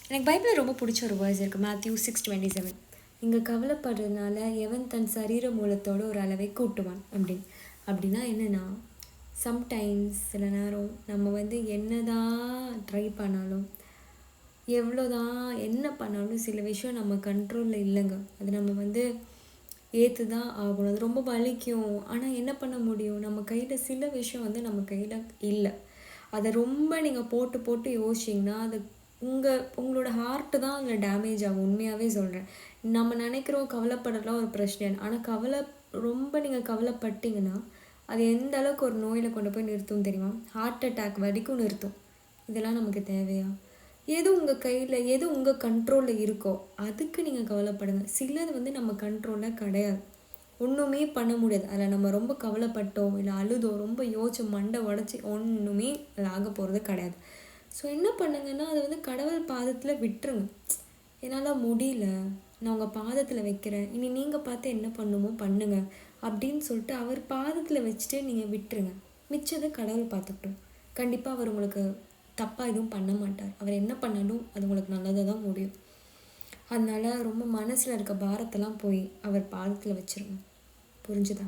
எனக்கு பைபிளில் ரொம்ப பிடிச்ச ஒரு வேர்ஸ் இருக்குது, மேத்யூ 6:27. இங்கே கவலைப்படுறதுனால எவன் தன் சரீர மூலத்தோட ஒரு அளவை கூட்டுவான் அப்படின்னா என்னென்னா, சம்டைம்ஸ் சில நேரம் நம்ம என்னதான் ட்ரை பண்ணாலும், எவ்வளோதான் என்ன பண்ணாலும் சில விஷயம் நம்ம கண்ட்ரோலில் இல்லைங்க. அது நம்ம ஏற்று தான் ஆகணும். அது ரொம்ப வலிக்கும். ஆனால் என்ன பண்ண முடியும்? நம்ம கையில் சில விஷயம் நம்ம கையில் இல்லை. அதை ரொம்ப நீங்கள் போட்டு போட்டு யோசிச்சிங்கன்னா அது உங்களோட ஹார்ட்டு தான் அதில் டேமேஜ் ஆகும். உண்மையாகவே சொல்கிறேன். நம்ம நினைக்கிறோம் கவலைப்படலாம் ஒரு பிரச்சனை, ஆனால் ரொம்ப நீங்கள் கவலைப்பட்டீங்கன்னா அது எந்த அளவுக்கு ஒரு நோயில் கொண்டு போய் நிறுத்தும் தெரியுமா? ஹார்ட் அட்டாக் வரைக்கும் நிறுத்தும். இதெல்லாம் நமக்கு தேவையா? எது உங்கள் கையில், எது உங்கள் கண்ட்ரோலில் இருக்கோ அதுக்கு நீங்கள் கவலைப்படுங்க. சிலது நம்ம கண்ட்ரோலில் கிடையாது, ஒன்றுமே பண்ண முடியாது. அதில் நம்ம ரொம்ப கவலைப்பட்டோம், இல்லை அழுதோ, ரொம்ப யோசிச்சு மண்டை உடச்சி ஒன்றுமே ஆக போகிறது கிடையாது. ஸோ என்ன பண்ணுங்கன்னா அதை கடவுள் பாதத்தில் விட்டுருங்க. என்னால் முடியல, நான் உங்கள் பாதத்தில் வைக்கிறேன், இனி நீங்கள் பார்த்து என்ன பண்ணுமோ பண்ணுங்க அப்படின்னு சொல்லிட்டு அவர் பாதத்தில் வச்சுட்டு நீங்கள் விட்டுருங்க. மிச்சத்தை கடவுள் பார்த்துக்கிட்டோம். கண்டிப்பாக அவர் உங்களுக்கு தப்பாக எதுவும் பண்ண மாட்டார். அவர் என்ன பண்ணாலும் அது உங்களுக்கு நல்லதாக தான் முடியும். அதனால் ரொம்ப மனசில் இருக்க பாரத்தெல்லாம் போய் அவர் பாதத்தில் வச்சுருங்க. புரிஞ்சுதா?